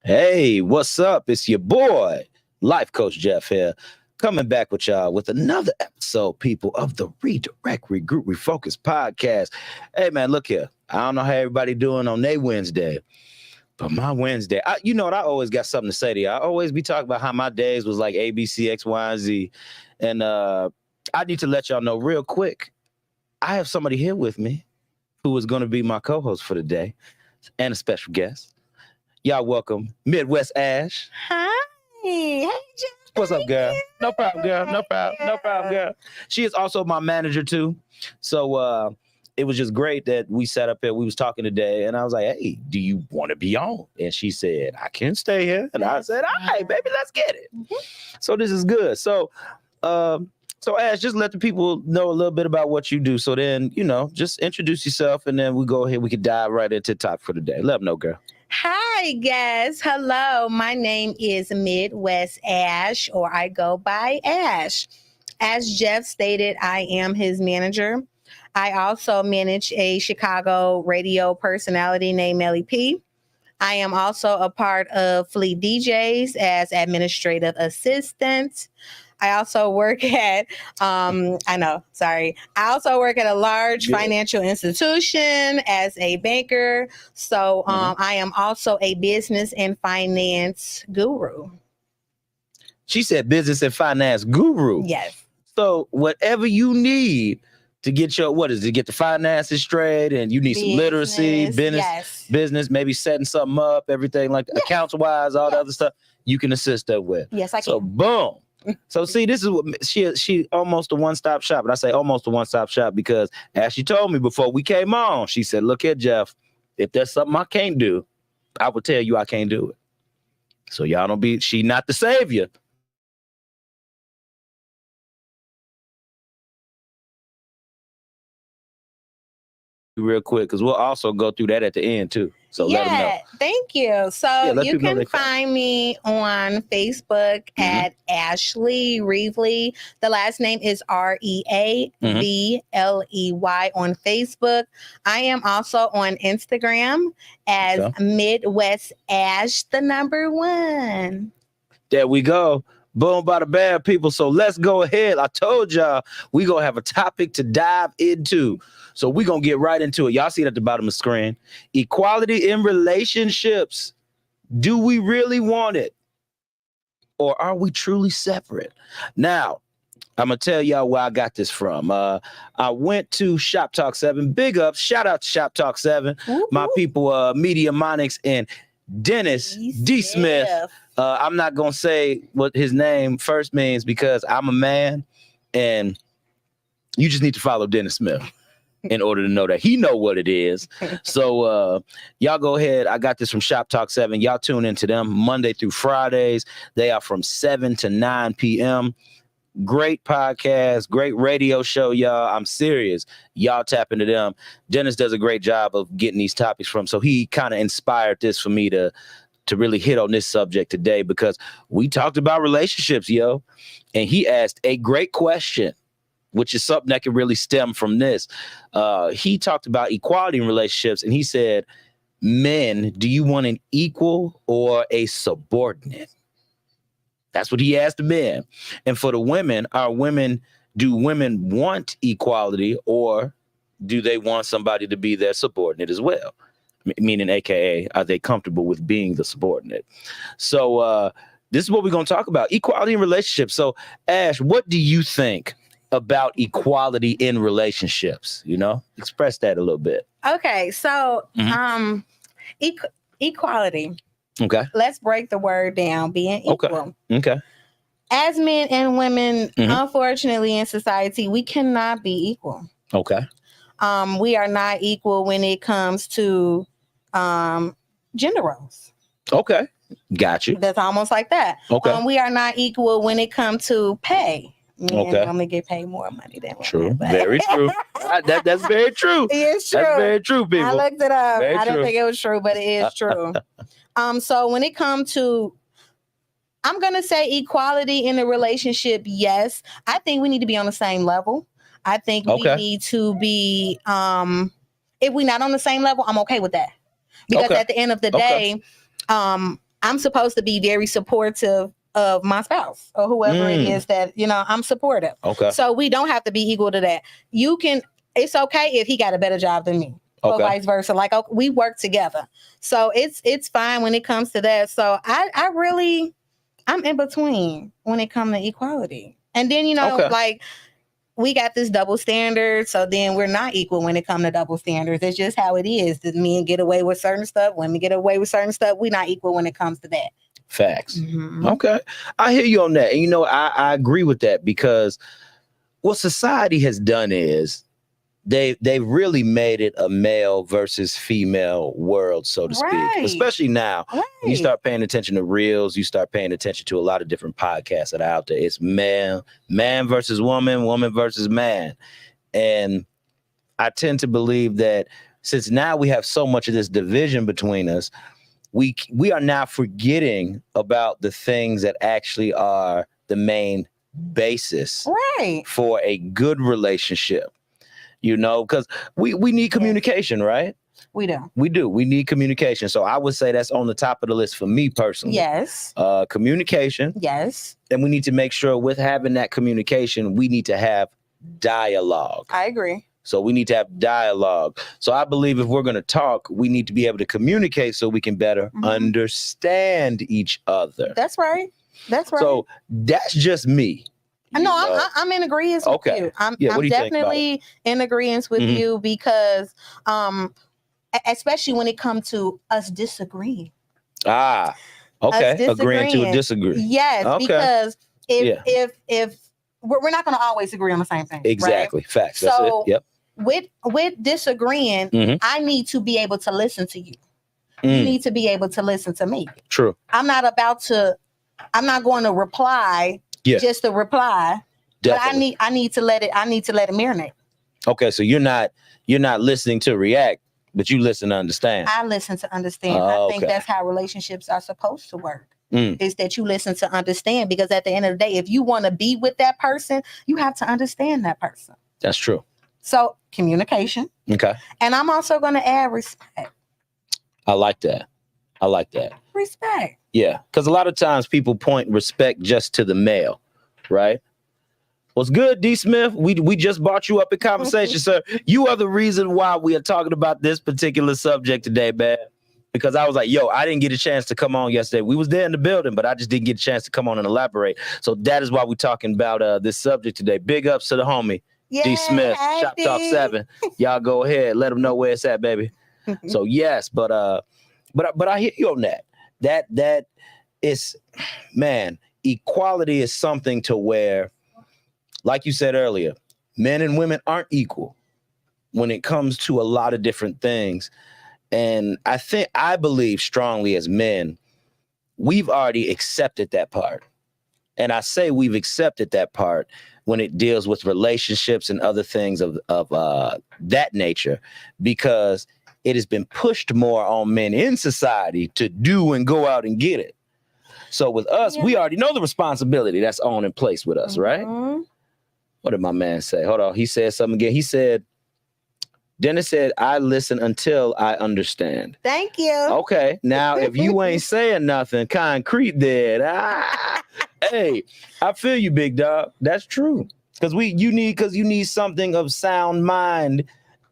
Hey, what's up? It's your boy, Life Coach Jeff here, coming back with y'all with another episode, people, of the Redirect, Regroup, Refocus podcast. Hey, man, look here. I don't know how everybody doing on their Wednesday, but my Wednesday, you know what? I always got something to say to you. I always be talking about how my days was like A, B, C, X, Y, and Z. And I need to let y'all know real quick, I have somebody here with me who is going to be my co-host for the day and a special guest. Y'all welcome Midwest Ash. Hi. Hey, Jeff. What's up, girl? No problem, girl. No problem. No problem, girl. She is also my manager, too. So it was just great that we sat up here. We was talking today, and I was like, hey, do you want to be on? And she said, I can stay here. And I said, all right, baby, let's get it. So this is good. So Ash, just let the people know a little bit about what you do. So then, just introduce yourself, and then we go ahead. We can dive right into the topic for the day. Let them know, girl. Hi, guys. Hello. My name is Midwest Ash, or I go by Ash. As Jeff stated, I am his manager. I also manage a Chicago radio personality named Melly P. I am also a part of Fleet DJs as administrative assistant. I also work at, I also work at a large financial institution as a banker. So I am also a business and finance guru. She said business and finance guru. Yes. So whatever you need to get to get the finances straight, and you need some literacy, business, maybe setting something up, everything like accounts wise, all the other stuff, you can assist her with. Yes, I can. So boom. So see, this is what she almost a one-stop shop. And I say almost a one-stop shop because as she told me before we came on, she said, look here, Jeff, if there's something I can't do, I will tell you I can't do it. So y'all don't be, she not the savior. Real quick, because we'll also go through that at the end too. So let them know. Thank you. So you can find me on Facebook at Ashley Reevely. The last name is Reavley on Facebook. I am also on Instagram as Midwest Ash, the number 1. There we go. Boom, bada bam, people. So let's go ahead. I told y'all we gonna have a topic to dive into. So we're going to get right into it. Y'all see it at the bottom of the screen. Equality in relationships. Do we really want it? Or are we truly separate? Now, I'm going to tell y'all where I got this from. I went to Shop Talk 7. Big ups. Shout out to Shop Talk 7. Woo-hoo. My people, Media Monics and Dennis D. Smith. I'm not going to say what his name first means because I'm a man and you just need to follow Dennis Smith in order to know that he know what it is. So y'all go ahead. I got this from Shop Talk 7. Y'all tune into them Monday through Fridays. They are from 7 to 9 p.m. Great podcast, great radio show, y'all. I'm serious. Y'all tap into them. Dennis does a great job of getting these topics from. So he kind of inspired this for me to really hit on this subject today because we talked about relationships, yo. And he asked a great question, which is something that can really stem from this. He talked about equality in relationships, and he said, men, do you want an equal or a subordinate? That's what he asked the men. And for the women, do women want equality or do they want somebody to be their subordinate as well? Meaning, AKA, are they comfortable with being the subordinate? So this is what we're going to talk about, equality in relationships. So, Ash, what do you think about equality in relationships? Express that a little bit. Okay, so equality. Okay. Let's break the word down, being equal. Okay. As men and women, unfortunately, in society, we cannot be equal. Okay. We are not equal when it comes to gender roles. Okay. Got you. That's almost like that. Okay. We are not equal when it comes to pay. Okay. I'm gonna get paid more money than women. True. Very true. That's very true. It's true. That's very true, people. I looked it up. Very I didn't true. think it was true, but it is true. So when it comes to, I'm gonna say equality in a relationship, yes. I think we need to be on the same level. I think we need to be, if we're not on the same level, I'm okay with that. Because at the end of the day, I'm supposed to be very supportive of my spouse or whoever it is that, I'm supportive. Okay. So we don't have to be equal to that. It's okay if he got a better job than me. Or vice versa. Like, we work together. So it's fine when it comes to that. So I'm in between when it comes to equality. And then, like, we got this double standard. So then we're not equal when it comes to double standards. It's just how it is. That men get away with certain stuff. Women get away with certain stuff. We're not equal when it comes to that. Facts. Okay. I hear you on that. And, I agree with that because what society has done is they really made it a male versus female world, so to speak. Especially now, when you start paying attention to reels, you start paying attention to a lot of different podcasts that are out there. It's man versus woman, woman versus man. And I tend to believe that since now we have so much of this division between us, we are now forgetting about the things that actually are the main basis for a good relationship. Because we need communication, right? We do. We need communication. So I would say that's on the top of the list for me personally. Yes. Communication. Yes. And we need to make sure with having that communication, we need to have dialogue. I agree. So we need to have dialogue. So I believe if we're going to talk, we need to be able to communicate so we can better understand each other. That's right. So that's just me. No, I'm in agreement with you. I'm definitely in agreement with you because, especially when it comes to us disagreeing. Okay. Agreeing to disagree. Yes, because if we're not going to always agree on the same thing. Exactly. Right? Facts. So that's it. Yep. With disagreeing, I need to be able to listen to you. You need to be able to listen to me. True. I'm not going to reply. Just to reply. Definitely. But I need to let it marinate. Okay, so you're not listening to react, but you listen to understand. I listen to understand. I think that's how relationships are supposed to work. Is that you listen to understand, because at the end of the day, if you want to be with that person, you have to understand that person. That's true. So communication. Okay. And I'm also going to add respect. I like that. Respect. Yeah, because a lot of times people point respect just to the male, right? What's good, D. Smith? We just brought you up in conversation, sir. You are the reason why we are talking about this particular subject today, man. Because I was like, I didn't get a chance to come on yesterday. We was there in the building, but I just didn't get a chance to come on and elaborate. So that is why we're talking about this subject today. Big ups to the homie, D. Smith, Shop Talk 7. Y'all go ahead, let them know where it's at, baby. So yes, but I hear you on that. That is, man, equality is something to where, like you said earlier, men and women aren't equal when it comes to a lot of different things. And I believe strongly as men, we've already accepted that part. And I say we've accepted that part when it deals with relationships and other things of that nature, because it has been pushed more on men in society to do and go out and get it. So with us, we already know the responsibility that's on in place with us, right? What did my man say? Hold on. He said something again. He said, Dennis said, I listen until I understand. Thank you. Okay. Now, if you ain't saying nothing concrete there, hey, I feel you, big dog. That's true. Because you need something of sound mind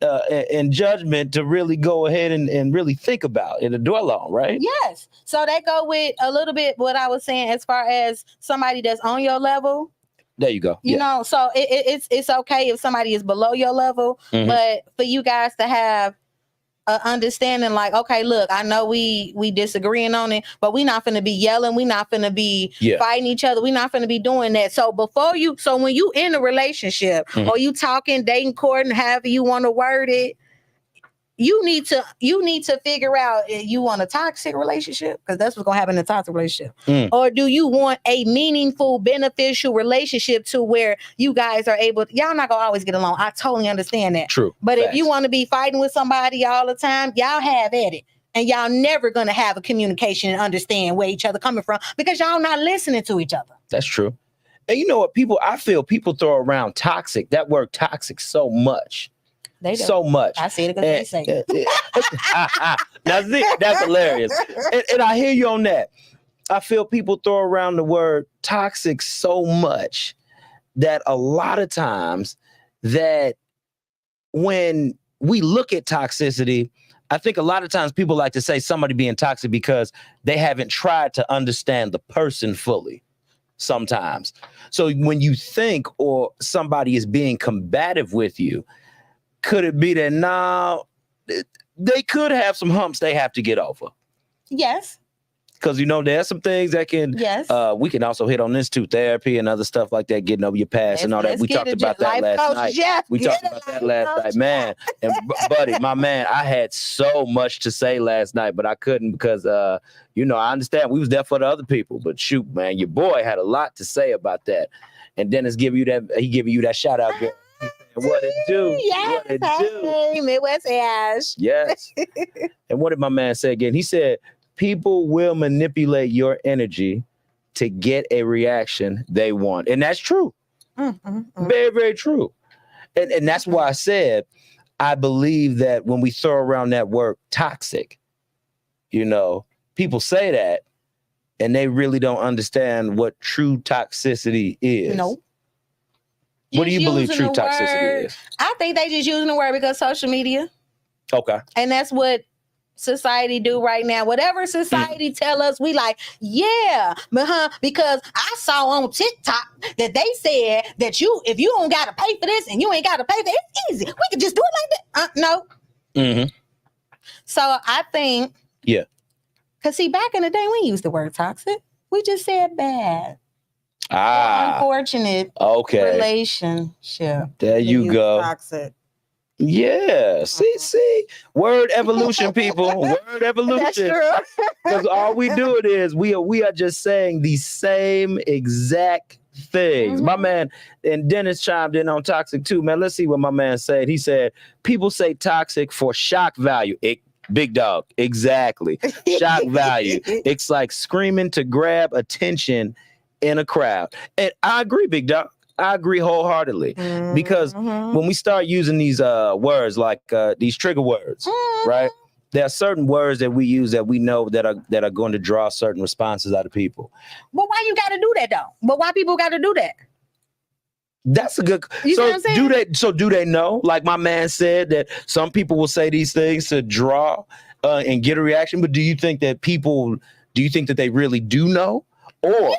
and judgment to really go ahead and really think about and to dwell on, right? Yes. So that go with a little bit what I was saying as far as somebody that's on your level. There you go. You know, so it's okay if somebody is below your level, but for you guys to have a understanding, like, okay, look, I know we disagreeing on it, but we not finna be yelling, we not finna be fighting each other, we not finna be doing that. So when you in a relationship or you talking, dating, courting, however you want to word it, you need to figure out if you want a toxic relationship, because that's what's gonna happen in a toxic relationship, or do you want a meaningful, beneficial relationship to where you guys are able to, y'all not gonna always get along. I totally understand that. True. But if you want to be fighting with somebody all the time, y'all have at it. And y'all never gonna have a communication and understand where each other coming from, because y'all not listening to each other. That's true. And you know what, I feel people throw around toxic, that word toxic, so much. They do. So much. I see it because they say it. Now, see, that's hilarious. And I hear you on that. I feel people throw around the word toxic so much that a lot of times that when we look at toxicity, I think a lot of times people like to say somebody being toxic because they haven't tried to understand the person fully sometimes. So when you think or somebody is being combative with you, could it be that now they could have some humps they have to get over? Yes. Because, you know, there's some things that can, yes. We can also hit on this too, therapy and other stuff like that, getting over your past and all that. We talked about that last night. We talked about that last night, man. And buddy, my man, I had so much to say last night, but I couldn't because, you know, I understand we was there for the other people, but shoot, man, your boy had a lot to say about that. And Dennis giving you that shout out, girl. What it do? Yes, what it do? Hey, Midwest Ash. Yes. And what did my man say again? He said, people will manipulate your energy to get a reaction they want. And that's true. Very, very true. And that's why I said, I believe that when we throw around that word toxic, you know, people say that and they really don't understand what true toxicity is. Nope. What do you believe true toxicity is? I think they just using the word because social media. Okay. And that's what society do right now. Whatever society tell us, we like, yeah, because I saw on TikTok that they said that if you don't gotta pay for this and you ain't gotta pay for it, it's easy. We can just do it like that. No. Mm-hmm. So I think, yeah. Because see, back in the day, we used the word toxic. We just said bad. Unfortunate relationship. There you go. Toxic. Yeah. See. Word evolution, people. Word evolution. That's true. Because all we do it is we are just saying the same exact things. My man, and Dennis chimed in on toxic too, man. Let's see what my man said. He said, people say toxic for shock value. Big dog. Exactly. Shock value. It's like screaming to grab attention in a crowd. And I agree, big dog. I agree wholeheartely because when we start using these words like these trigger words, right? There are certain words that we use that we know that are going to draw certain responses out of people. But why you got to do that though? But why people got to do that? That's a good. Do they know? Like my man said that some people will say these things to draw and get a reaction. But do you think that they really do know, or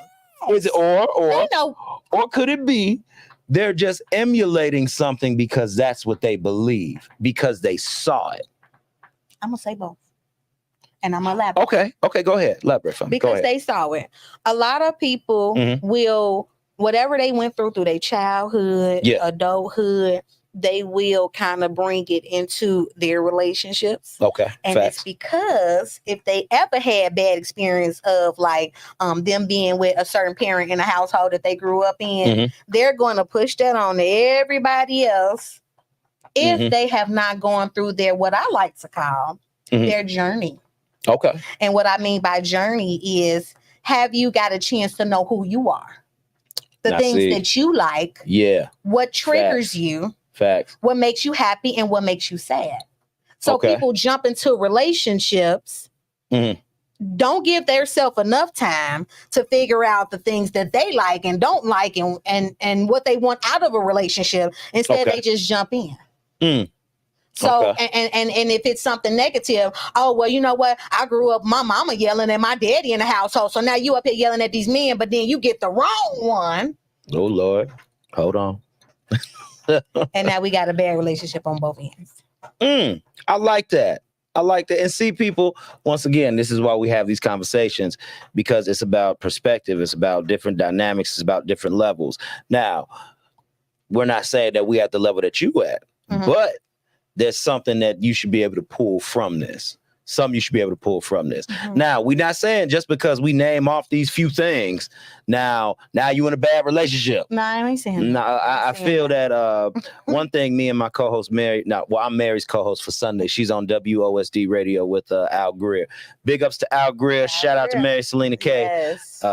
is it or could it be they're just emulating something because that's what they believe because they saw it? I'm gonna say both, and I'm gonna elaborate. Okay, go ahead, elaborate for me. Because they saw it. A lot of people will. Whatever they went through their childhood, adulthood, they will kind of bring it into their relationships. Okay. And it's because if they ever had bad experience of like them being with a certain parent in a household that they grew up in, they're going to push that on everybody else if they have not gone through their, what I like to call their journey. Okay. And what I mean by journey is, have you got a chance to know who you are? The things that you like. Yeah. What triggers you. Facts. What makes you happy and what makes you sad. So people jump into relationships, don't give themselves enough time to figure out the things that they like and don't like and what they want out of a relationship. Instead, they just jump in. So, and if it's something negative, oh, well, you know what? I grew up, my mama yelling at my daddy in the household. So now you up here yelling at these men, but then you get the wrong one. Oh, Lord. Hold on. And now we got a bad relationship on both ends. I like that. And see, people, once again, this is why we have these conversations, because it's about perspective. It's about different dynamics. It's about different levels. Now, we're not saying that we at the level that you at, but there's something that you should be able to pull from this. Now, we're not saying just because we name off these few things, now you in a bad relationship. No, I ain't saying that. No, I feel that one thing me and my co-host Mary, I'm Mary's co-host for Sunday. She's on WOSD radio with Al Greer. Big ups to Al Greer. Shout out to Mary Selena K. Yes.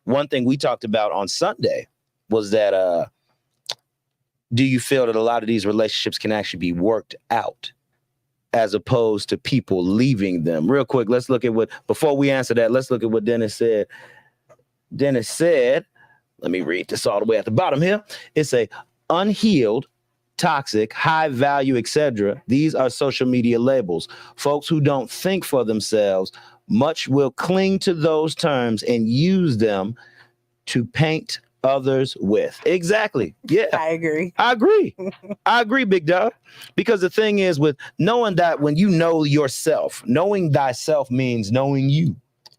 One thing we talked about on Sunday was that do you feel that a lot of these relationships can actually be worked out as opposed to people leaving them? Real quick, let's look at before we answer that, let's look at what Dennis said. Dennis said, let me read this all the way at the bottom here. It's a unhealed, toxic, high value, etc. These are social media labels. Folks who don't think for themselves much will cling to those terms and use them to paint others with. Exactly. Yeah. I agree. I agree, big dog. Because the thing is, with knowing that when you know yourself, knowing thyself means knowing you.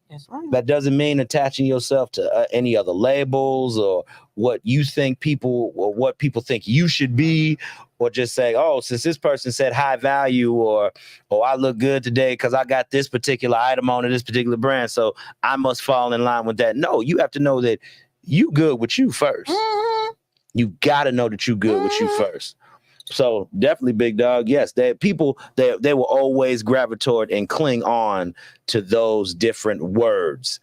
That's right. That doesn't mean attaching yourself to any other labels or what you think people or what people think you should be, or just say, oh, since this person said high value, or I look good today because I got this particular item on this particular brand, so I must fall in line with that. No, you have to know that you good with you first. Mm-hmm. You got to know that you good with you first. So definitely, big dog. Yes, people will always gravitate and cling on to those different words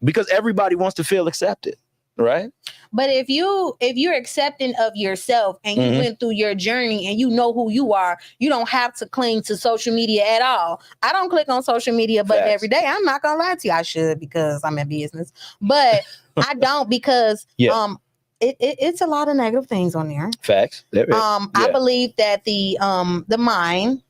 because everybody wants to feel accepted, right? But if you're accepting of yourself and you went through your journey and you know who you are, you don't have to cling to social media at all. I don't click on social media, but every day. I'm not gonna lie to you, I should because I'm in business, but I don't because it's a lot of negative things on there. Facts. I believe that the mind,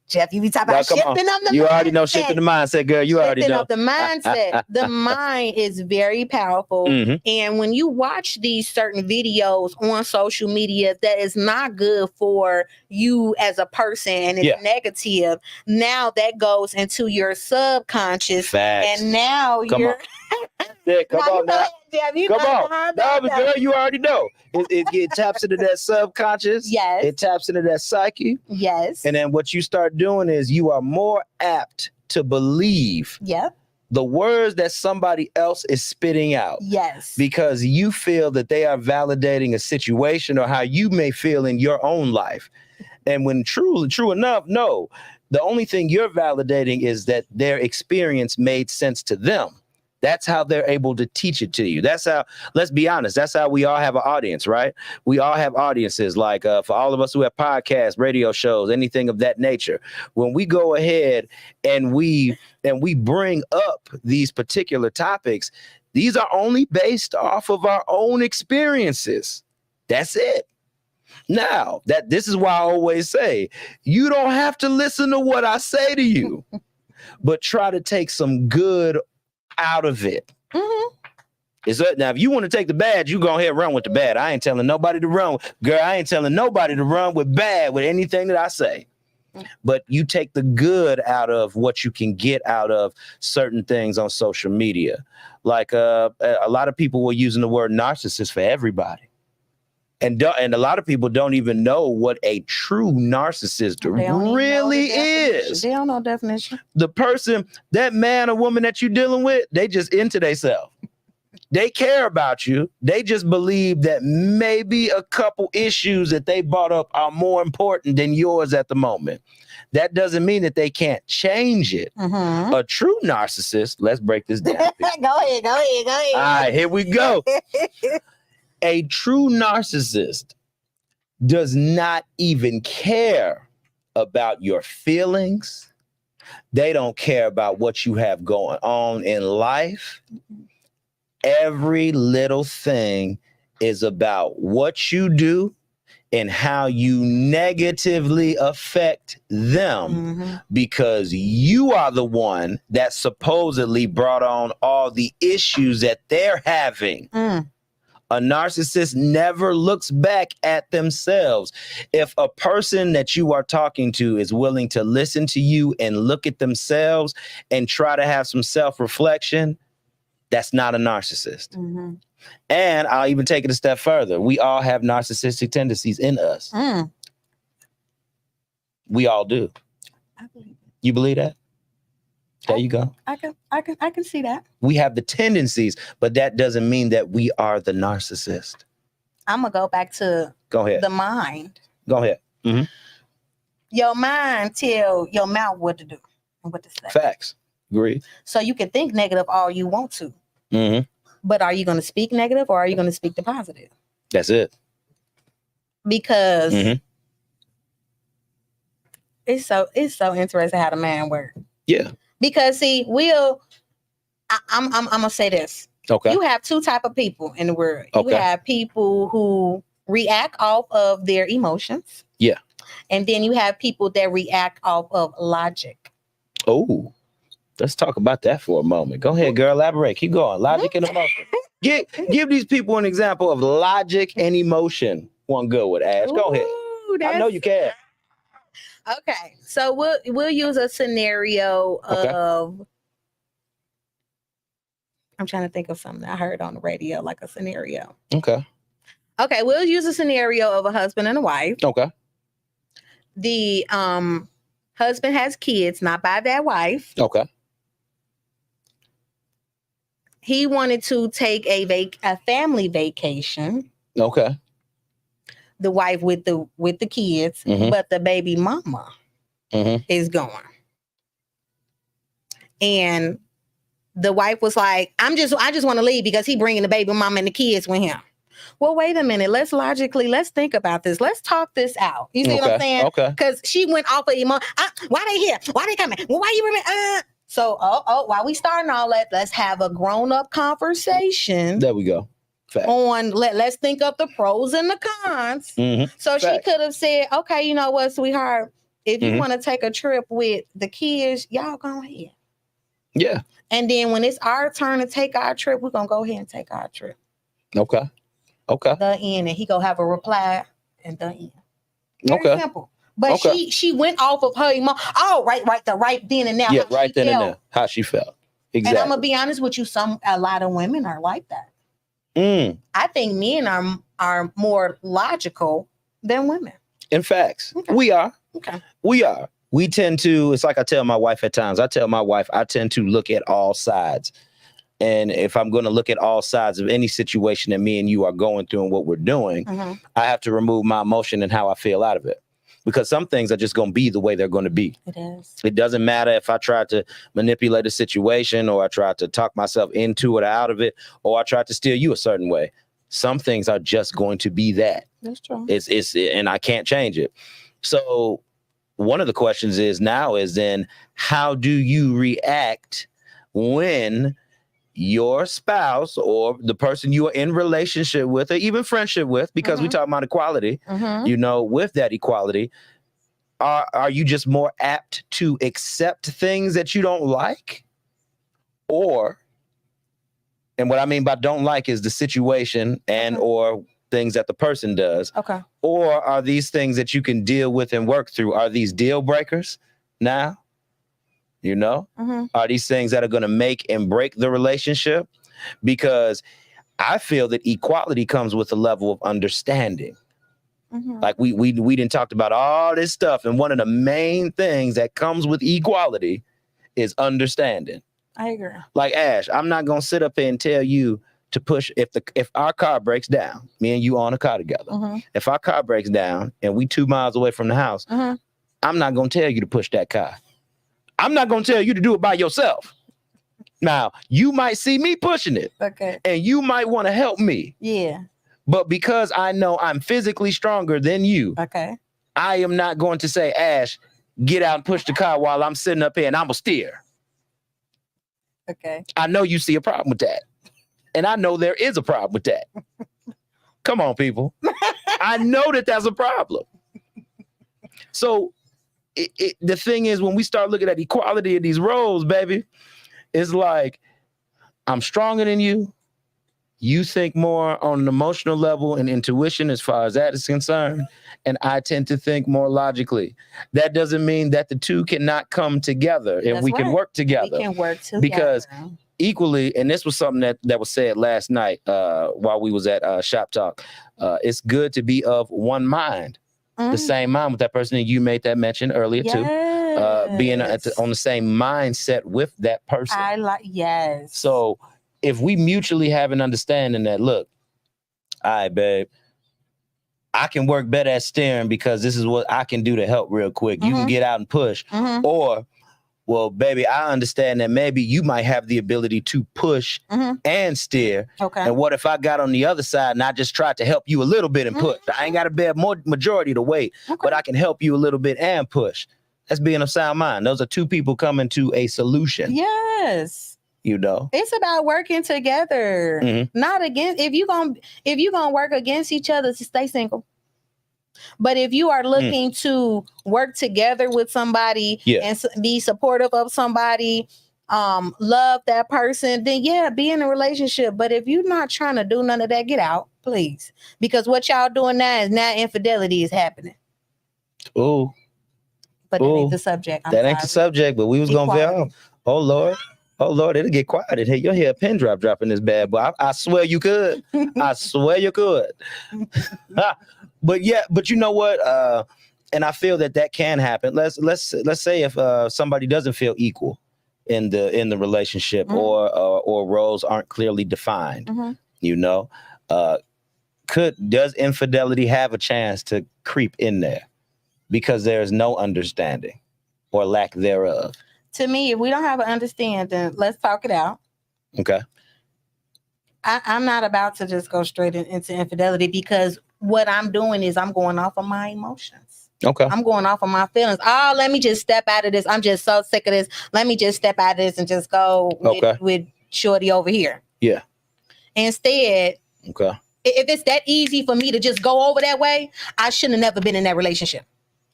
Jeff, you be talking about shifting up the mindset. You already know shifting the mindset, girl. You already know. Shifting up the mindset. The mind is very powerful. And when you watch these certain videos on social media that is not good for you as a person and it's negative, now that goes into your subconscious. Facts. And now you're... Come on now. Come on. No, but girl, you already know. It taps into that subconscious. Yes. It taps into that psyche. Yes. And then what you start doing is you are more apt to believe the words that somebody else is spitting out. Yes. Because you feel that they are validating a situation or how you may feel in your own life. And when true enough, no. The only thing you're validating is that their experience made sense to them. That's how they're able to teach it to you. That's how, let's be honest, that's how we all have an audience, right? We all have audiences, like for all of us who have podcasts, radio shows, anything of that nature. When we go ahead and we bring up these particular topics, these are only based off of our own experiences. That's it. Now, this is why I always say, you don't have to listen to what I say to you, but try to take some good out of it. Now, if you want to take the bad, you go ahead and run with the bad. I ain't telling nobody to run. Girl, I ain't telling nobody to run with bad with anything that I say. But you take the good out of what you can get out of certain things on social media. Like a lot of people were using the word narcissist for everybody. And a lot of people don't even know what a true narcissist really is. They don't know definition. The person, that man or woman that you're dealing with, they just into themselves. They care about you. They just believe that maybe a couple issues that they brought up are more important than yours at the moment. That doesn't mean that they can't change it. A true narcissist, let's break this down. Go ahead. All right, here we go. A true narcissist does not even care about your feelings. They don't care about what you have going on in life. Every little thing is about what you do and how you negatively affect them because you are the one that supposedly brought on all the issues that they're having. A narcissist never looks back at themselves. If a person that you are talking to is willing to listen to you and look at themselves and try to have some self-reflection, that's not a narcissist. And I'll even take it a step further. We all have narcissistic tendencies in us. We all do. I believe it. You believe that? There you go. I can see that. We have the tendencies, but that doesn't mean that we are the narcissist. I'm gonna go back to the mind. Go ahead. Your mind tell your mouth what to do and what to say. Facts. Agree. So you can think negative all you want to. But are you going to speak negative or are you going to speak the positive? That's it. because Mhm. it's so interesting how the man works. Yeah. Because see, I'm gonna say this. Okay. You have two type of people in the world. Okay. You have people who react off of their emotions. Yeah. And then you have people that react off of logic. Oh, let's talk about that for a moment. Go ahead, girl. Elaborate. Keep going. Logic and emotion. Give these people an example of logic and emotion. One good one, Ash. Go ahead. I know you can. Okay, so we'll use a scenario of. I'm trying to think of something I heard on the radio, like a scenario. Okay. Okay, we'll use a scenario of a husband and a wife. Okay. The husband has kids, not by that wife. Okay. He wanted to take a family vacation. Okay. The wife with the kids, Mhm. but the baby mama is going. And the wife was like, I just want to leave because he bringing the baby mama and the kids with him. Well, wait a minute. Let's think about this. Let's talk this out. You see what I'm saying? Okay. Because she went off of emotion. Why they here? Why they coming? Well, why you remember? So, while we starting all that, let's have a grown-up conversation. There we go. Fact. Let's think of the pros and the cons. Mhm. So Fact. she could have said, okay, you know what, sweetheart, if you want to take a trip with the kids, y'all go ahead. Yeah. And then when it's our turn to take our trip, we're gonna go ahead and take our trip. Okay. The end, and he gonna have a reply and the end. Very simple. But she went off of her emotion. Oh, right then and now. Yeah, right then and there. How she felt. Exactly. And I'm gonna be honest with you, a lot of women are like that. I think men are more logical than women. In fact, we are. Okay. We are. We tend to, it's like I tell my wife at times, I tend to look at all sides. And if I'm going to look at all sides of any situation that me and you are going through and what we're doing, I have to remove my emotion and how I feel out of it. Because some things are just going to be the way they're going to be. It is. It doesn't matter if I try to manipulate a situation or I try to talk myself into it or out of it, or I try to steer you a certain way. Some things are just going to be that. That's true. And I can't change it. So one of the questions is then how do you react when your spouse or the person you are in relationship with or even friendship with, because we talk about equality, with that equality, are you just more apt to accept things that you don't like? And what I mean by don't like is the situation and or things that the person does. Okay. Or are these things that you can deal with and work through? Are these deal breakers now? Are these things that are going to make and break the relationship? Because I feel that equality comes with a level of understanding. Like we didn't talk about all this stuff. And one of the main things that comes with equality is understanding. I agree. Like Ash, I'm not going to sit up here and tell you to push if our car breaks down, me and you own a car together. If our car breaks down and we 2 miles away from the house, I'm not going to tell you to push that car. I'm not going to tell you to do it by yourself. Now, you might see me pushing it. Okay. And you might want to help me. Yeah. But because I know I'm physically stronger than you, I am not going to say, Ash, get out and push the car while I'm sitting up here and I'm going to steer. Okay. I know you see a problem with that. And I know there is a problem with that. Come on, people. I know that that's a problem. So the thing is, when we start looking at equality in these roles, baby, it's like, I'm stronger than you. You think more on an emotional level and intuition as far as that is concerned. And I tend to think more logically. That doesn't mean that the two cannot come together and we can work together. We can work together. Because equally, and this was something that was said last night while we was at Shop Talk, it's good to be of one mind. The same mind with that person, and you made that mention earlier too. Being on the same mindset with that person. Yes. So if we mutually have an understanding that, look, all right, babe, I can work better at steering because this is what I can do to help real quick. You can get out and push. Or well, baby, I understand that maybe you might have the ability to push and steer. Okay. And what if I got on the other side and I just tried to help you a little bit and push? I ain't got to bear more majority of the weight, but I can help you a little bit and push. That's being of sound mind. Those are two people coming to a solution. Yes. You know, it's about working together, not against. If you gonna work against each other, to stay single. But if you are looking to work together with somebody and be supportive of somebody, love that person, then be in a relationship. But if you're not trying to do none of that, get out, please. Because what y'all doing now infidelity is happening. Oh. But that ain't the subject. That ain't the subject, but we was going to veer off. Oh, Lord, it'll get quiet. Hey, you'll hear a pin drop dropping this bad boy. I swear you could. I swear you could. But you know what? And I feel that can happen. Let's say if somebody doesn't feel equal in the relationship or roles aren't clearly defined, you know, does infidelity have a chance to creep in there? Because there's no understanding or lack thereof. To me, if we don't have an understanding, let's talk it out. Okay. I'm not about to just go straight into infidelity, because what I'm doing is I'm going off of my emotions. Okay. I'm going off of my feelings. Oh, let me just step out of this. I'm just so sick of this. Let me just step out of this and just go with Shorty over here. Yeah. Instead, if it's that easy for me to just go over that way, I shouldn't have never been in that relationship.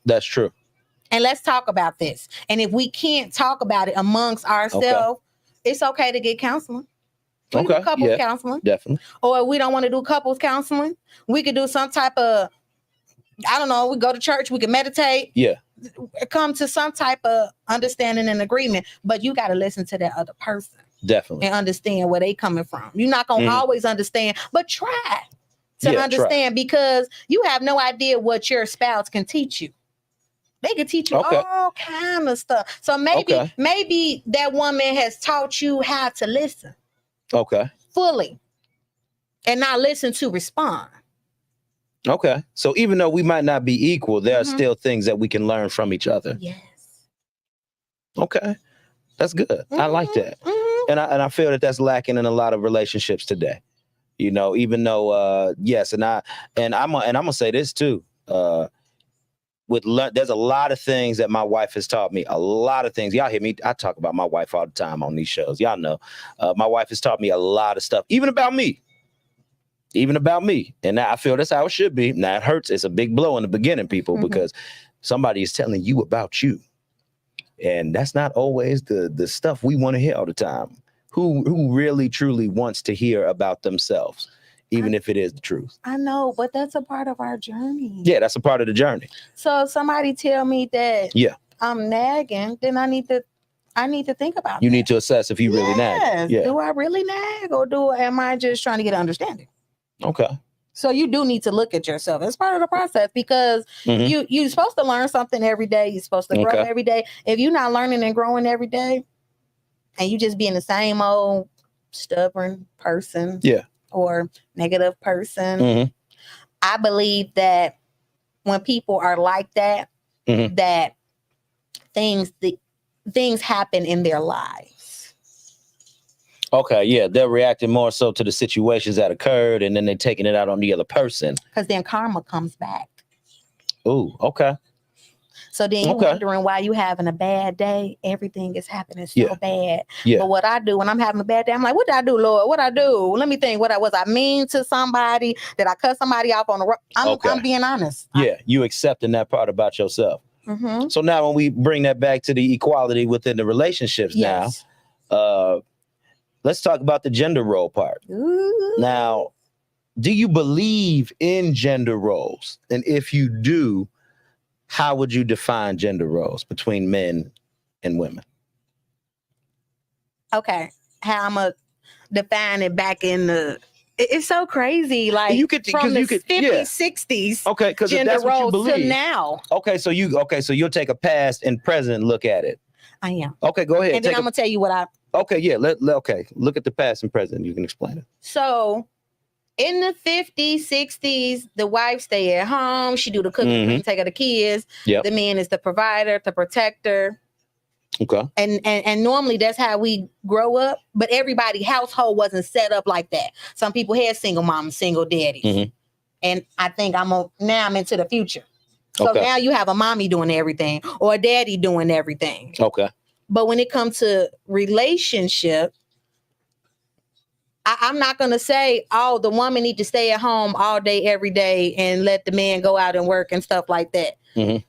That's true. And let's talk about this. And if we can't talk about it amongst ourselves, it's okay to get counseling. We do couples counseling. Definitely. Or if we don't want to do couples counseling, we could do some type of, I don't know, we go to church, we can meditate. Yeah. Come to some type of understanding and agreement. But you got to listen to that other person. Definitely. And understand where they coming from. You're not going to always understand, but try to understand, because you have no idea what your spouse can teach you. They can teach you all kind of stuff. So maybe that woman has taught you how to listen. Okay. Fully. And not listen to respond. Okay. So even though we might not be equal, there are still things that we can learn from each other. Yes. Okay. That's good. I like that. And I feel that that's lacking in a lot of relationships today. You know, even though I'm gonna say this too. There's a lot of things that my wife has taught me. A lot of things. Y'all hear me. I talk about my wife all the time on these shows. Y'all know. My wife has taught me a lot of stuff, even about me. And I feel that's how it should be. Now it hurts. It's a big blow in the beginning, people, because somebody is telling you about you. And that's not always the stuff we want to hear all the time. Who really, truly wants to hear about themselves, even if it is the truth? I know, but that's a part of our journey. Yeah, that's a part of the journey. So if somebody tell me that I'm nagging, then I need to think about it. You need to assess if you really nag. Yeah. Do I really nag, or am I just trying to get understanding? Okay. So you do need to look at yourself. It's part of the process, because you're supposed to learn something every day. You're supposed to grow every day. If you're not learning and growing every day, and you just being the same old stubborn person or negative person, I believe that when people are like that, that things happen in their lives. Okay, yeah, they're reacting more so to the situations that occurred, and then they're taking it out on the other person. Because then karma comes back. Ooh, okay. So then you're wondering why you having a bad day. Everything is happening so bad. Yeah. But what I do when I'm having a bad day, I'm like, what did I do, Lord? What I do? Let me think. Was I mean to somebody? Did I cut somebody off on the road? I'm being honest. Yeah, you accepting that part about yourself. So now when we bring that back to the equality within the relationships now, let's talk about the gender role part. Ooh. Now, do you believe in gender roles? And if you do, how would you define gender roles between men and women? Okay. How I'm going to define it back in the... It's so crazy. Like from the 50s, 60s, okay, because gender that's what you roles believe. to now. Okay, so you'll take a past and present look at it. I am. Okay, go ahead. And then I'm going to tell you what I... Okay, yeah. Look at the past and present. You can explain it. So... in the 50s, 60s, the wife stay at home. She do the cooking, take care of the kids. Yep. The man is the provider, the protector. Okay. And normally that's how we grow up, but everybody's household wasn't set up like that. Some people had single moms, single daddies. Mhm. And I think now I'm into the future. So Okay. now you have a mommy doing everything or a daddy doing everything. Okay. But when it comes to relationship, I'm not going to say, oh, the woman need to stay at home all day, every day and let the man go out and work and stuff like that. Mhm.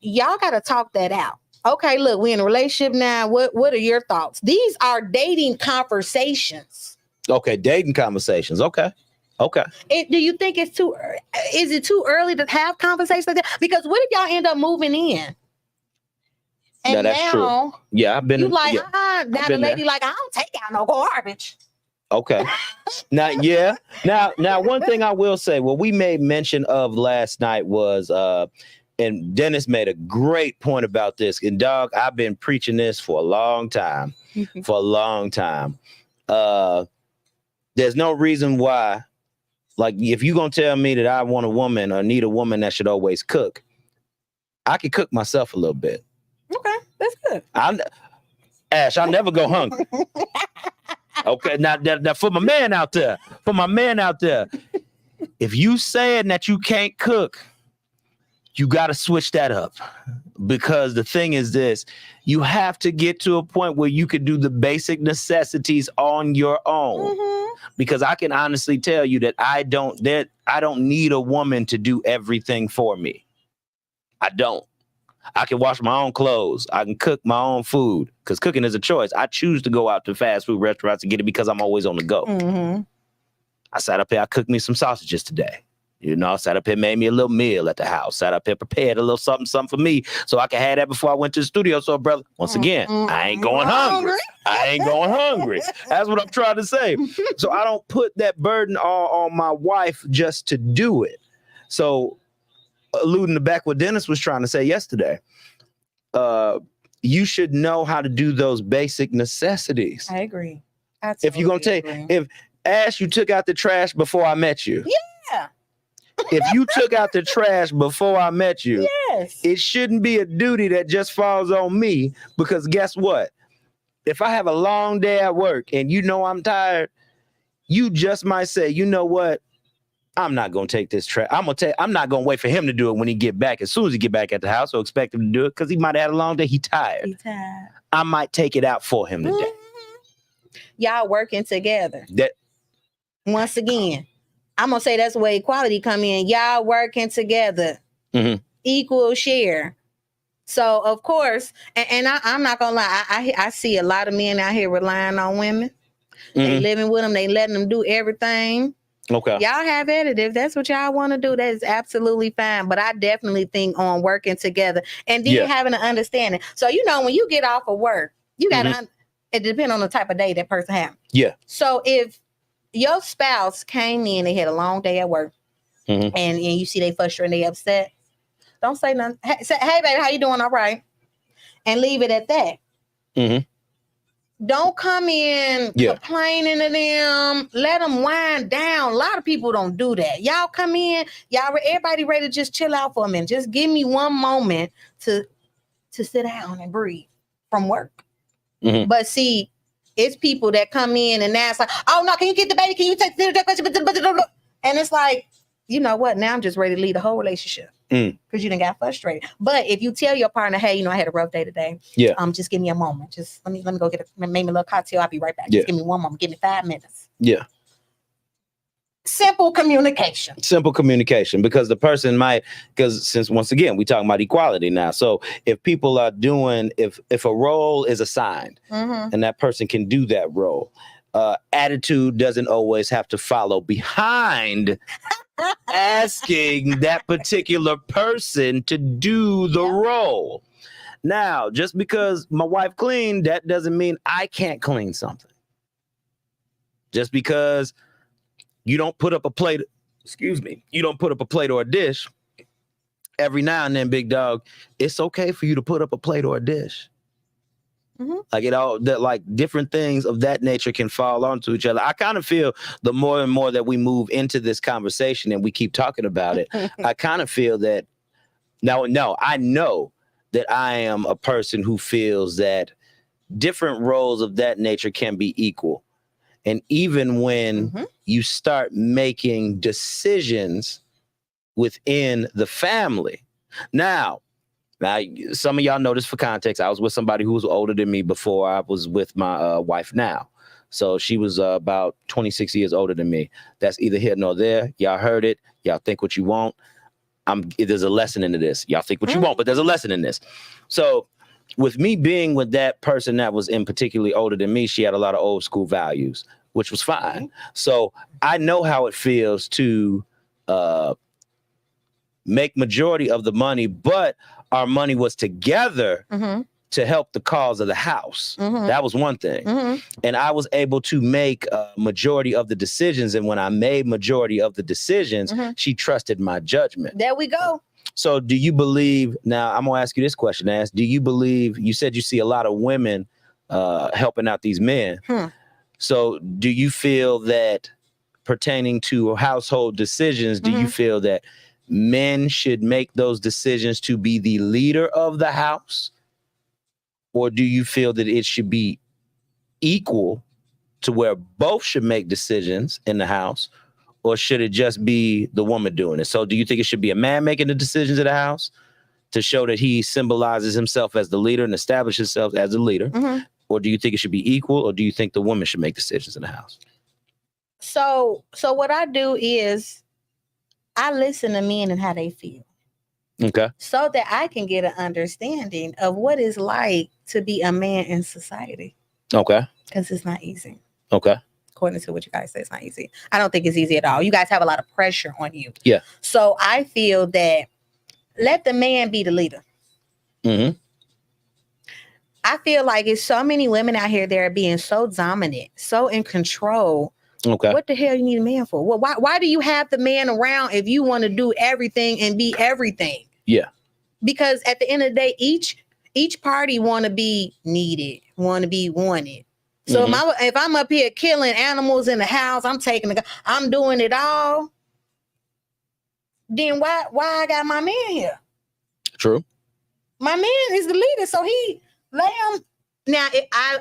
Y'all got to talk that out. Okay, look, we're in a relationship now. What are your thoughts? These are dating conversations. Okay, dating conversations. Okay. Okay. Do you think is it too early to have conversations like that? Because what if y'all end up moving in? And no, that's now true. Yeah, I've been. You like, yeah, now the lady like, I don't take out no garbage. Okay. Now, yeah. Now, one thing I will say, what we made mention of last night was, and Dennis made a great point about this. And dog, I've been preaching this for a long time. For a long time. There's no reason why, like, if you're gonna tell me that I want a woman or need a woman that should always cook, I can cook myself a little bit. Okay, that's good. Ash, I never go hungry. Okay, now for my man out there, if you saying that you can't cook, you got to switch that up, because the thing is this: you have to get to a point where you could do the basic necessities on your own. Mm-hmm. Because I can honestly tell you that I don't need a woman to do everything for me. I don't. I can wash my own clothes. I can cook my own food, because cooking is a choice. I choose to go out to fast food restaurants and get it because I'm always on the go. Mm-hmm. I sat up here, I cooked me some sausages today. You know, I sat up here, made me a little meal at the house. Sat up here, prepared a little something for me so I could have that before I went to the studio. So, brother, once again, I ain't going hungry. I ain't going hungry. That's what I'm trying to say. So I don't put that burden all on my wife just to do it. So, alluding to back what Dennis was trying to say yesterday, you should know how to do those basic necessities. I agree. If you're gonna if Ash, you took out the trash before I met you. Yeah. If you took out the trash before I met you, yes, it shouldn't be a duty that just falls on me, because guess what? If I have a long day at work and you know I'm tired, you just might say, you know what? I'm not gonna take this trash. I'm not gonna wait for him to do it when he get back. As soon as he get back at the house, or expect him to do it, because he might have had a long day. He tired. I might take it out for him today. Mm-hmm. Y'all working together. That once again, I'm gonna say that's where equality come in. Y'all working together, equal share. So of course, and I'm not gonna lie, I see a lot of men out here relying on women. They living with them, they letting them do everything. Okay. Y'all have at it. If that's what y'all want to do, that is absolutely fine. But I definitely think on working together and then having an understanding. So, you know, when you get off of work, you got to, it depends on the type of day that person has. Yeah. So if your spouse came in, they had a long day at work, and you see they frustrated, they upset, don't say nothing. Say, hey, baby, how you doing? All right. And leave it at that. Mm-hmm. Don't come in complaining to them. Let them wind down. A lot of people don't do that. Y'all come in, everybody ready to just chill out for a minute. Just give me one moment to sit down and breathe from work. Mm-hmm. But see, it's people that come in and now it's like, oh no, can you get the baby? Can you take the question? And it's like, you know what? Now I'm just ready to leave the whole relationship. Because you done got frustrated. But if you tell your partner, hey, you know, I had a rough day today. Yeah. Just give me a moment. Just let me go make me a little cocktail. I'll be right back. Just give me one moment. Give me 5 minutes. Yeah. Simple communication. Because the person might, since once again, we talking about equality now. So if people are doing, if a role is assigned and that person can do that role, attitude doesn't always have to follow behind asking that particular person to do the role. Now, just because my wife cleaned, that doesn't mean I can't clean something. Just because you don't put up a plate, or a dish every now and then, big dog, it's okay for you to put up a plate or a dish. Like different things of that nature can fall onto each other. I kind of feel the more and more that we move into this conversation and we keep talking about it, I kind of feel that I know that I am a person who feels that different roles of that nature can be equal. And even when you start making decisions within the family. Now, some of y'all know this for context. I was with somebody who was older than me before I was with my wife now. So she was about 26 years older than me. That's either here nor there. Y'all heard it. Y'all think what you want. There's a lesson into this. Y'all think what you want, but there's a lesson in this. So with me being with that person that was in particularly older than me, she had a lot of old school values, which was fine. So I know how it feels to make majority of the money, but our money was together to help the cause of the house. That was one thing. And I was able to make majority of the decisions. And when I made majority of the decisions, she trusted my judgment. There we go. So do you believe, now I'm gonna ask you this question, Ash, do you believe, you said you see a lot of women helping out these men. So do you feel that pertaining to household decisions, do you feel that men should make those decisions to be the leader of the house? Or do you feel that it should be equal to where both should make decisions in the house? Or should it just be the woman doing it? So do you think it should be a man making the decisions of the house to show that he symbolizes himself as the leader and establishes himself as the leader? Or do you think it should be equal? Or do you think the woman should make decisions in the house? So what I do is I listen to men and how they feel. Okay. So that I can get an understanding of what it's like to be a man in society. Okay. Because it's not easy. Okay. According to what you guys say, it's not easy. I don't think it's easy at all. You guys have a lot of pressure on you. Yeah. So I feel that let the man be the leader. I feel like it's so many women out here that are being so dominant, so in control. Okay. What the hell you need a man for? Well, why do you have the man around if you want to do everything and be everything? Yeah. Because at the end of the day, each party want to be needed, want to be wanted. So if I'm up here killing animals in the house, I'm doing it all. Then why I got my man here? True. My man is the leader, so he let him. Now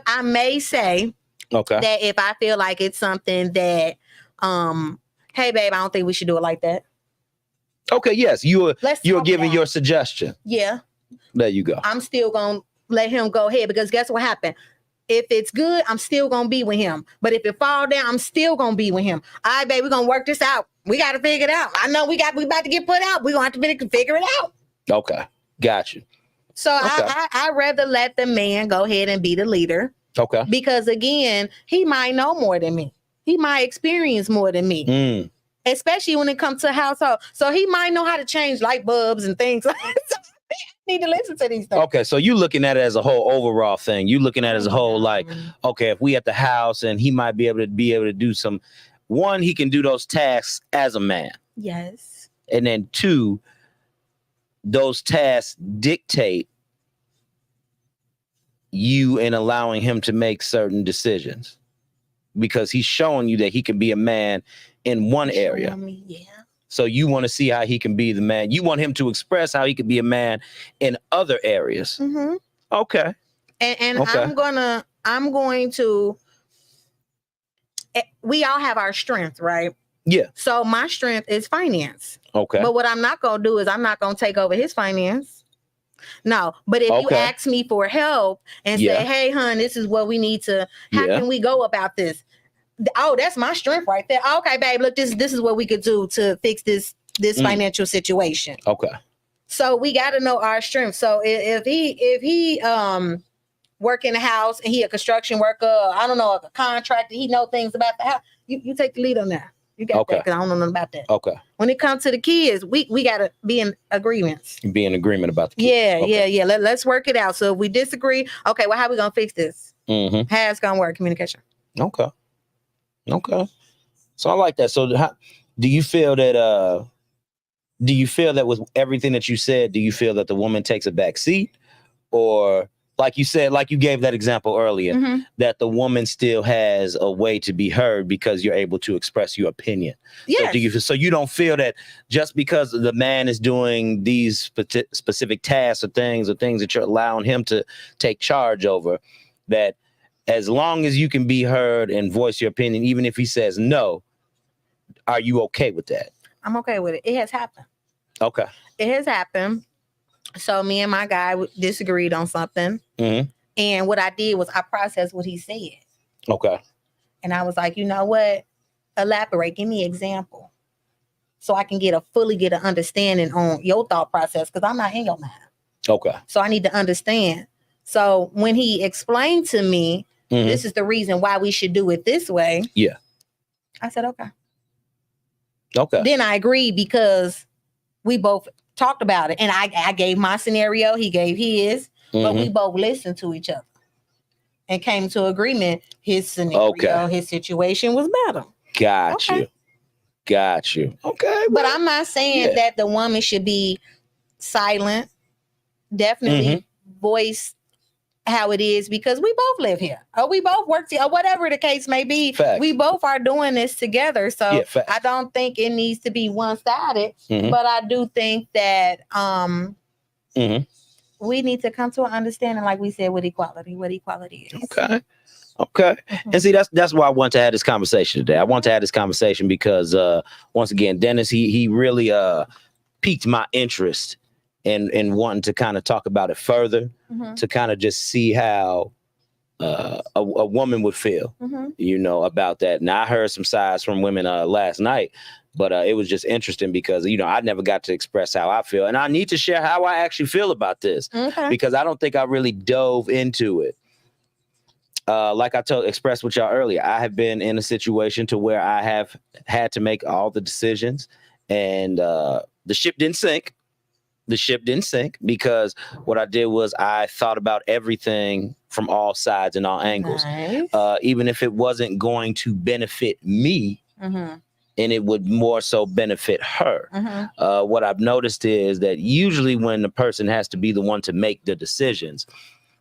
I may say that if I feel like it's something that, hey babe, I don't think we should do it like that. Okay, yes, you're giving your suggestion. Yeah. There you go. I'm still gonna let him go ahead because guess what happened? If it's good, I'm still gonna be with him. But if it fall down, I'm still gonna be with him. All right, babe, we're gonna work this out. We gotta figure it out. I know we about to get put out. We're gonna have to figure it out. Okay. Got you. So I rather let the man go ahead and be the leader. Okay. Because again, he might know more than me. He might experience more than me. Especially when it comes to household. So he might know how to change light bulbs and things like that. So I need to listen to these things. Okay, so you looking at it as a whole overall thing. You looking at it as a whole, like, okay, if we at the house and he might be able to do some, one, he can do those tasks as a man. Yes. And then two, those tasks dictate you and allowing him to make certain decisions because he's showing you that he can be a man in one area. So you want to see how he can be the man. You want him to express how he can be a man in other areas. Okay. And okay. I'm going to, we all have our strength, right? Yeah. So my strength is finance. Okay. But what I'm not going to do is I'm not going to take over his finance. No, but if you ask me for help and say, hey, hon, this is what we need to, how can we go about this? Oh, that's my strength right there. Okay, babe, look, this is what we could do to fix this financial situation. Okay. So we got to know our strength. So if he work in the house and he a construction worker, I don't know, a contractor, he know things about the house, you take the lead on that. You got that because I don't know nothing about that. Okay. When it comes to the kids, we got to be in agreements. Be in agreement about the kids. Yeah. Let's work it out. So if we disagree, okay, well, how we going to fix this? How it's going to work? Communication. Okay. So I like that. So do you feel that with everything that you said, do you feel that the woman takes a back seat? Or like you said, like you gave that example earlier, Mhm. that the woman still has a way to be heard because you're able to express your opinion. Yes. So you don't feel that just because the man is doing these specific tasks or things that you're allowing him to take charge over, that as long as you can be heard and voice your opinion, even if he says no, are you okay with that? I'm okay with it. It has happened. Okay. It has happened. So me and my guy disagreed on something. Mm-hmm. And what I did was I processed what he said. Okay. And I was like, you know what? Elaborate. Give me an example. So I can fully get an understanding on your thought process, because I'm not in your mind. Okay. So I need to understand. So when he explained to me, this is the reason why we should do it this way. Yeah. I said, okay. Okay. Then I agreed, because we both talked about it. And I gave my scenario, he gave his, but we both listened to each other and came to agreement. His scenario, his situation was better. Got you. Okay. But I'm not saying that the woman should be silent. Definitely voice how it is, because we both live here, or we both work together, or whatever the case may be. Facts. We both are doing this together. So facts. I don't think it needs to be one-sided, but I do think that we need to come to an understanding, like we said, what equality is. Okay. And see, that's why I want to have this conversation today. I want to have this conversation because once again, Dennis, he really piqued my interest in wanting to kind of talk about it further, to kind of just see how a woman would feel, about that. Now, I heard some sides from women last night, but it was just interesting because, I never got to express how I feel. And I need to share how I actually feel about this, because I don't think I really dove into it. Like I expressed with y'all earlier, I have been in a situation to where I have had to make all the decisions, and the ship didn't sink. Because what I did was I thought about everything from all sides and all angles. Nice. Even if it wasn't going to benefit me, and it would more so benefit her. What I've noticed is that usually when the person has to be the one to make the decisions,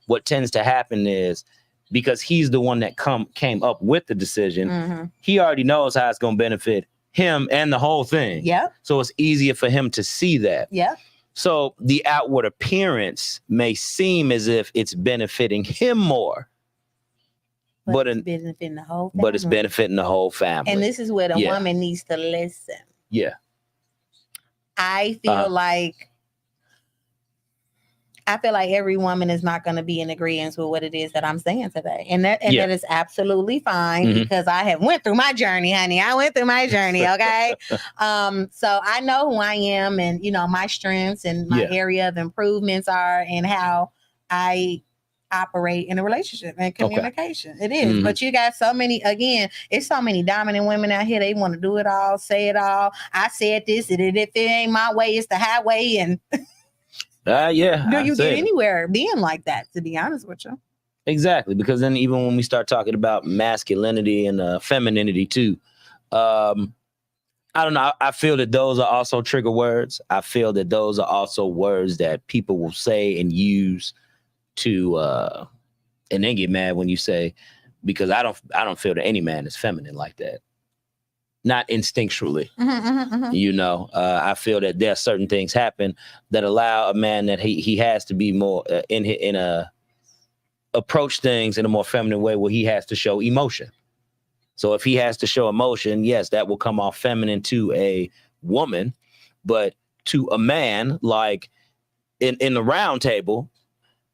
what tends to happen is, because he's the one that came up with the decision, he already knows how it's going to benefit him and the whole thing. Yep. So it's easier for him to see that. Yep. So the outward appearance may seem as if it's benefiting him more, but it's benefiting the whole family. And this is where the woman needs to listen. Yeah. I feel like every woman is not going to be in agreement with what it is that I'm saying today. And that is absolutely fine, because I have went through my journey, honey. I went through my journey, okay? So I know who I am, and, my strengths and my area of improvements are, and how I operate in a relationship and communication. It is. But you got it's so many dominant women out here. They want to do it all, say it all. I said this, and if it ain't my way, it's the highway, and... Do you get anywhere being like that, to be honest with you? Exactly, because then even when we start talking about masculinity and femininity too, I don't know. I feel that those are also trigger words. I feel that those are also words that people will say and use to, and then get mad when you say, because I don't feel that any man is feminine like that. Not instinctually, I feel that there are certain things happen that allow a man that he has to be more approach things in a more feminine way, where he has to show emotion. So if he has to show emotion, yes, that will come off feminine to a woman, but to a man, like in the round table,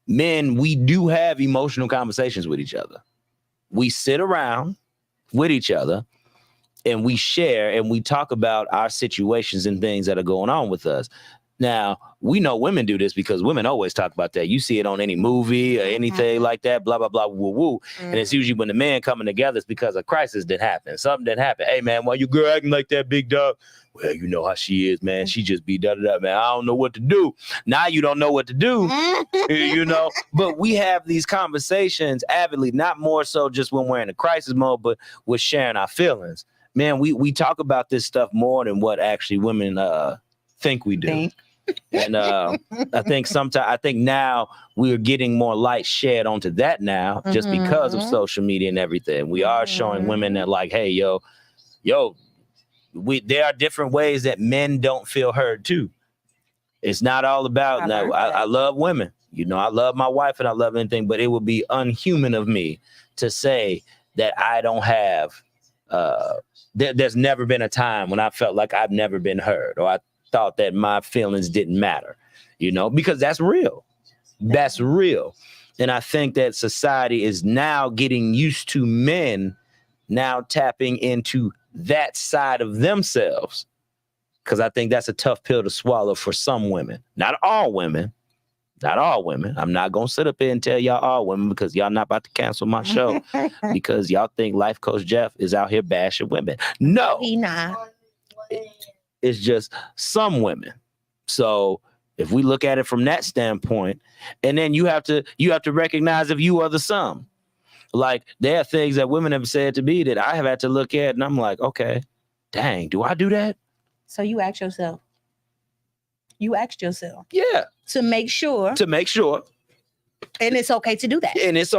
men, we do have emotional conversations with each other. We sit around with each other, and we share and we talk about our situations and things that are going on with us. Now, we know women do this because women always talk about that. You see it on any movie or anything like that, blah, blah, blah, woo, woo. And it's usually when the men coming together, it's because a crisis did happen. Something didn't happen. Hey, man, why your girl acting like that, big dog? Well, you know how she is, man. She just be da-da-da, man. I don't know what to do. Now you don't know what to do, But we have these conversations avidly, not more so just when we're in a crisis mode, but we're sharing our feelings. Man, we talk about this stuff more than what actually women think we do. And I think now we're getting more light shed onto that now, just because of social media and everything. We are showing women that, like, hey, yo, there are different ways that men don't feel heard too. It's not all about now. I love women. I love my wife and I love anything, but it would be unhuman of me to say that I don't have. There's never been a time when I felt like I've never been heard, or I thought that my feelings didn't matter, because that's real. That's real. And I think that society is now getting used to men now tapping into that side of themselves, because I think that's a tough pill to swallow for some women. Not all women. I'm not going to sit up here and tell y'all all women, because y'all not about to cancel my show because y'all think Life Coach Jeff is out here bashing women. No. He not. It's just some women. So if we look at it from that standpoint, and then you have to recognize if you are the some. Like, there are things that women have said to me that I have had to look at, and I'm like, okay, dang, do I do that? So you asked yourself. Yeah. To make sure. And it's okay to do that. It is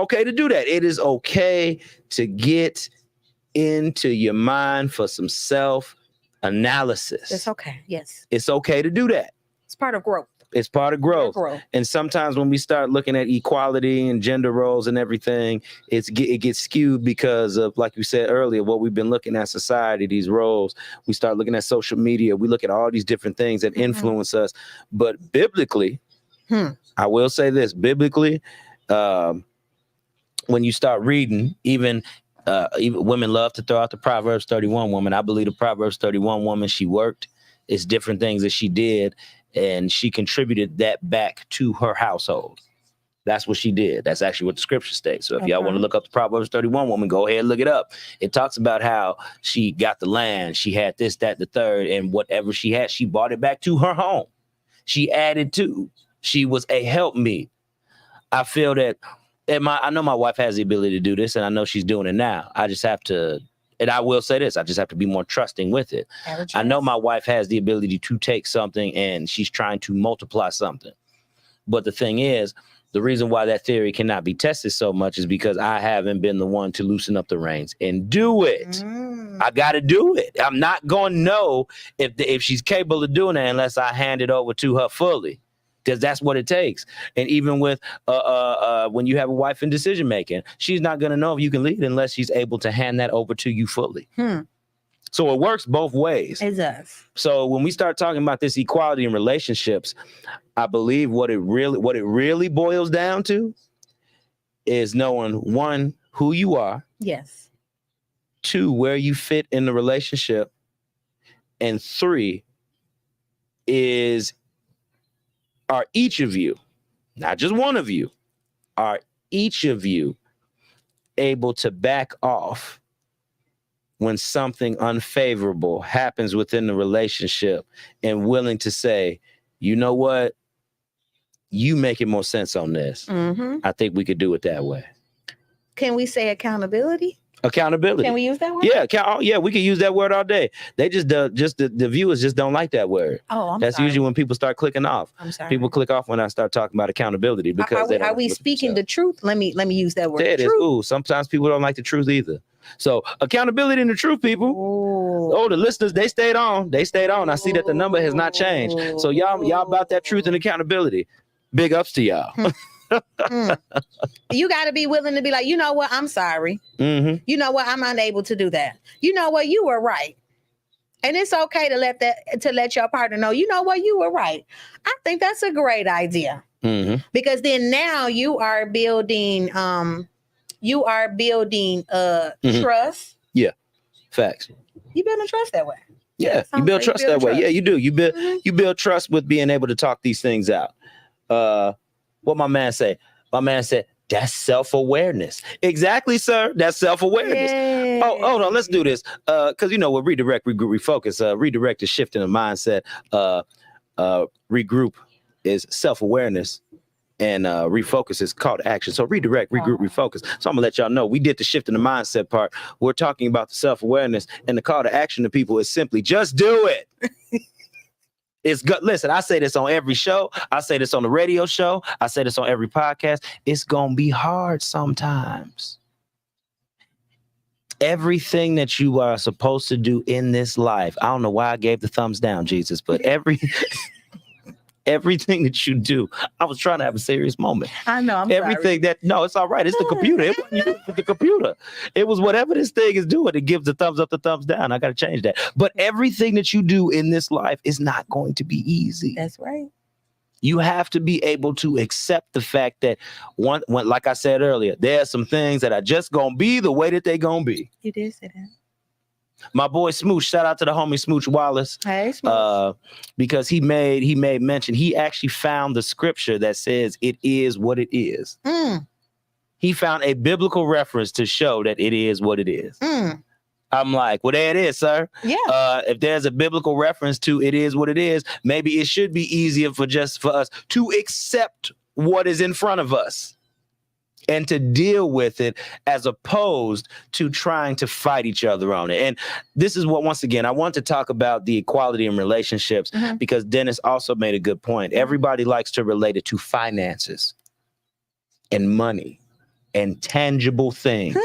okay to get into your mind for some self-analysis. It's okay. Yes. It's okay to do that. It's part of growth. And sometimes when we start looking at equality and gender roles and everything, it gets skewed because of, like you said earlier, what we've been looking at society, these roles. We start looking at social media. We look at all these different things that influence us. But biblically, I will say this, biblically, when you start reading, even women love to throw out the Proverbs 31 woman. I believe the Proverbs 31 woman, she worked. It's different things that she did, and she contributed that back to her household. That's what she did. That's actually what the scripture states. So if y'all want to look up the Proverbs 31 woman, go ahead and look it up. It talks about how she got the land. She had this, that, the third, and whatever she had, she brought it back to her home. She added to. She was a helpmeet. I feel that, I know my wife has the ability to do this, and I know she's doing it now. I just have to, and I will say this, I just have to be more trusting with it. I know my wife has the ability to take something and she's trying to multiply something. But the thing is, the reason why that theory cannot be tested so much is because I haven't been the one to loosen up the reins and do it. I got to do it. I'm not going to know if she's capable of doing it unless I hand it over to her fully. Because that's what it takes. And even with when you have a wife in decision making, she's not going to know if you can lead unless she's able to hand that over to you fully. So it works both ways. It does. So when we start talking about this equality in relationships, I believe what it really boils down to is knowing, one, who you are. Yes. Two, where you fit in the relationship. And three are each of you, not just one of you, are each of you able to back off when something unfavorable happens within the relationship and willing to say, you know what, you making more sense on this. I think we could do it that way. Can we say accountability? Accountability. Can we use that word? Yeah, we can use that word all day. They the viewers just don't like that word. That's usually when people start clicking off. I'm sorry. People click off when I start talking about accountability because are we speaking the truth? Let me use that word. There it is. Ooh, sometimes people don't like the truth either. So accountability and the truth, people. Oh, the listeners, they stayed on. I see that the number has not changed. So y'all about that truth and accountability. Big ups to y'all. You got to be willing to be like, you know what, I'm sorry. You know what, I'm unable to do that. You know what, you were right. And it's okay to let your partner know, you know what, you were right. I think that's a great idea. Because then now you are building trust. Yeah. Facts. You building trust that way. Yeah, you build trust that way. Yeah, you do. You build trust with being able to talk these things out. What my man say? My man said, that's self-awareness. Exactly, sir. That's self-awareness. Yay. Oh, hold on. Let's do this. Because, with Redirect, Regroup, Refocus. Redirect is shifting the mindset. Regroup is self-awareness. And refocus is call to action. So redirect, regroup, refocus. So I'm going to let y'all know we did the shift in the mindset part. We're talking about the self-awareness, and the call to action to people is simply just do it. It's good. Listen, I say this on every show. I say this on the radio show. I say this on every podcast. It's going to be hard sometimes. Everything that you are supposed to do in this life, I don't know why I gave the thumbs down, Jesus, but everything that you do, I was trying to have a serious moment. I know. I'm everything sorry. No, it's all right. It's the computer. It wasn't you, it's the computer. It was whatever this thing is doing. It gives the thumbs up, the thumbs down. I got to change that. But everything that you do in this life is not going to be easy. That's right. You have to be able to accept the fact that when, like I said earlier, there are some things that are just gonna be the way that they gonna be. You did say that. My boy Smooch, shout out to the homie Smooch Wallace. Hey, Smooch. Because he made mention, he actually found the scripture that says it is what it is. He found a biblical reference to show that it is what it is. I'm like, well, there it is, sir. Yeah. If there's a biblical reference to it is what it is, maybe it should be easier for us to accept what is in front of us and to deal with it as opposed to trying to fight each other on it. And this is what, once again, I want to talk about the equality in relationships because Dennis also made a good point. Everybody likes to relate it to finances and money and tangible things.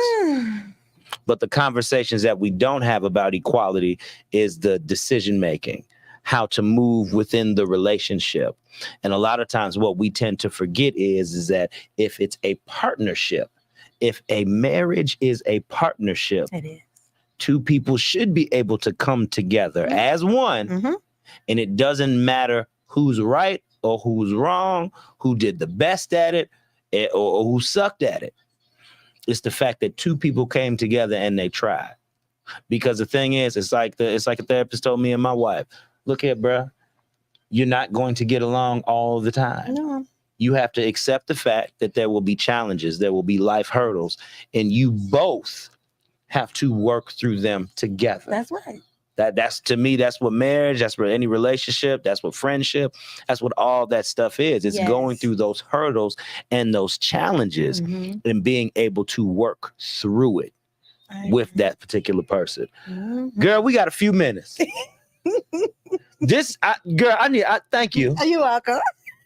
But the conversations that we don't have about equality is the decision making, how to move within the relationship. And a lot of times what we tend to forget is that if it's a partnership, if a marriage is a partnership, It is. two people should be able to come together as one. And it doesn't matter who's right or who's wrong, who did the best at it or who sucked at it. It's the fact that two people came together and they tried. Because the thing is, it's like a therapist told me and my wife, look here, bro, you're not going to get along all the time. No. You have to accept the fact that there will be challenges, there will be life hurdles, and you both have to work through them together. That's right. That's to me, that's what marriage, that's what any relationship, that's what friendship, that's what all that stuff is. It's going through those hurdles and those challenges and being able to work through it with that particular person. Girl, we got a few minutes. Thank you. You're welcome.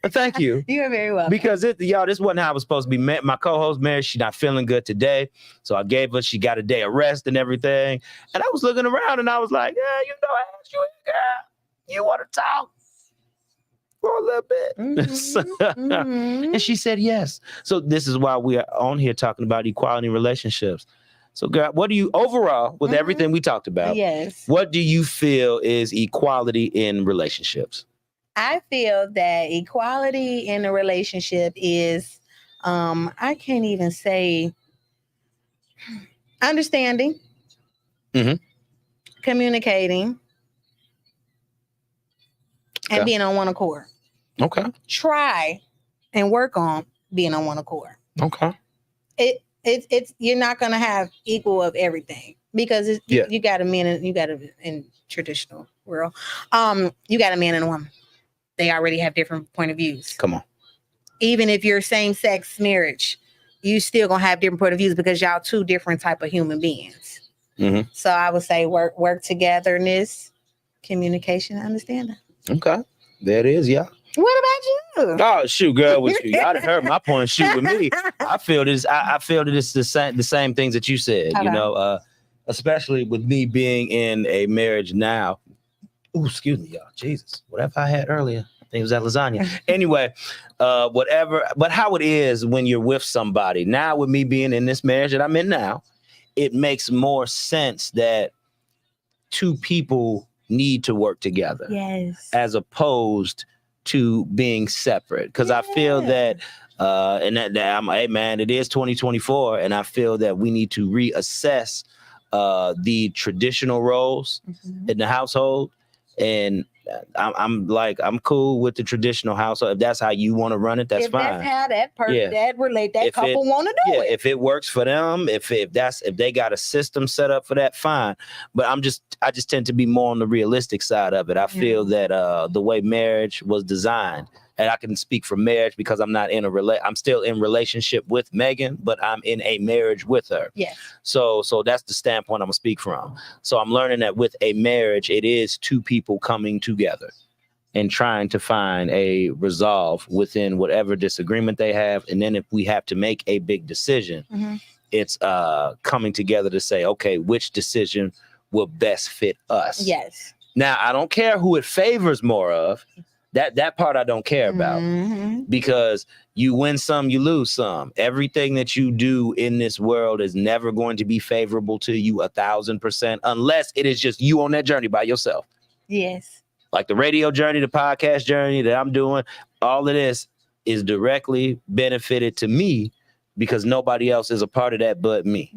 Thank you. You're very welcome. Because this wasn't how I was supposed to be. My co-host, Mary, she's not feeling good today. So I gave her, she got a day of rest and everything. And I was looking around and I was like, yeah, I asked you, girl, you want to talk for a little bit? And she said yes. So this is why we are on here talking about equality in relationships. So girl, what do you, overall, with everything we talked about, what do you feel is equality in relationships? I feel that equality in a relationship is, I can't even say understanding, communicating, and being on one accord. Okay. Try and work on being on one accord. Okay. It's you're not gonna have equal of everything because you got a man and you got in traditional world, you got a man and a woman. They already have different point of views. Come on. Even if you're same-sex marriage, you still gonna have different point of views because y'all two different type of human beings. So I would say work togetherness, communication, understanding. Okay. There it is, yeah. What about you? Oh, shoot, girl, with you. Y'all done heard my point. Shoot with me. I feel this. I feel that it's the same things that you said. Okay. You know, especially with me being in a marriage now. Ooh, excuse me, y'all. Jesus, whatever I had earlier, I think it was that lasagna. Anyway, whatever. But how it is when you're with somebody now, with me being in this marriage that I'm in now, it makes more sense that two people need to work together. Yes. As opposed to being separate. Because I feel that, and that I'm, hey man, it is 2024, and I feel that we need to reassess the traditional roles in the household. And I'm cool with the traditional household. If that's how you want to run it, that's fine. If that's how that couple want to do it. If it works for them, if they got a system set up for that, fine. But I just tend to be more on the realistic side of it. I feel that the way marriage was designed, and I can speak for marriage because I'm not in I'm still in relationship with Megan, but I'm in a marriage with her. Yes. So that's the standpoint I'm gonna speak from. So I'm learning that with a marriage, it is two people coming together. and trying to find a resolve within whatever disagreement they have. And then if we have to make a big decision, it's coming together to say, okay, which decision will best fit us? Yes. Now, I don't care who it favors more of. That part I don't care about, because you win some, you lose some. Everything that you do in this world is never going to be favorable to you 1,000%, unless it is just you on that journey by yourself. Yes. Like the radio journey, the podcast journey that I'm doing, all of this is directly benefited to me because nobody else is a part of that but me.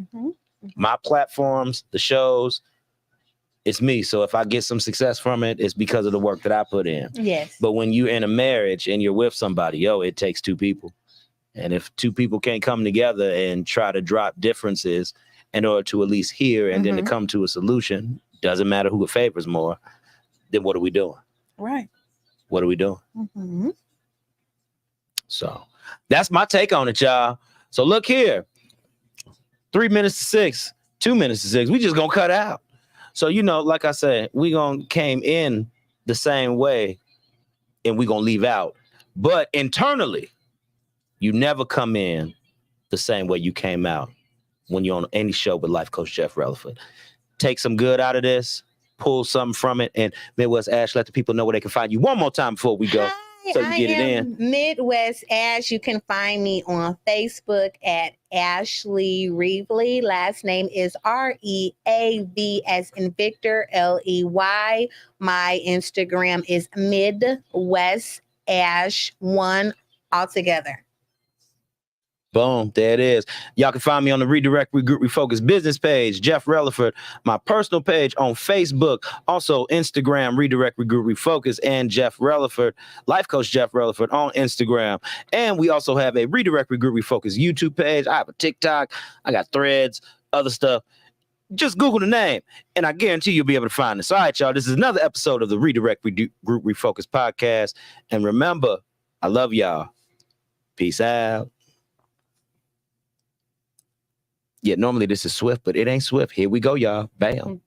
My platforms, the shows, it's me. So if I get some success from it, it's because of the work that I put in. Yes. But when you're in a marriage and you're with somebody, it takes two people. And if two people can't come together and try to drop differences in order to at least hear and then to come to a solution, doesn't matter who it favors more, then what are we doing? Right. What are we doing? So that's my take on it, y'all. So look here, 3 minutes to 6, 2 minutes to 6, we just gonna cut out. So, like I said, we came in the same way and we gonna leave out. But internally, you never come in the same way you came out when you're on any show with Life Coach Jeff Relaford. Take some good out of this, pull something from it, and Midwest Ash, let the people know where they can find you one more time before we go. So you get it in. Midwest Ash. You can find me on Facebook at Ashley Reevely. Last name is Reav as in Victor, Ley. My Instagram is Midwest Ash 1 altogether. Boom, there it is. Y'all can find me on the Redirect, Regroup, Refocus business page, Jeff Relaford, my personal page on Facebook, also Instagram, Redirect, Regroup, Refocus, and Jeff Relaford, Life Coach Jeff Relaford on Instagram. And we also have a Redirect, Regroup, Refocus YouTube page. I have a TikTok. I got threads, other stuff. Just Google the name, and I guarantee you'll be able to find this. All right, y'all, this is another episode of the Redirect, Regroup, Refocus podcast. And remember, I love y'all. Peace out. Yeah, normally this is swift, but it ain't swift. Here we go, y'all. Bam.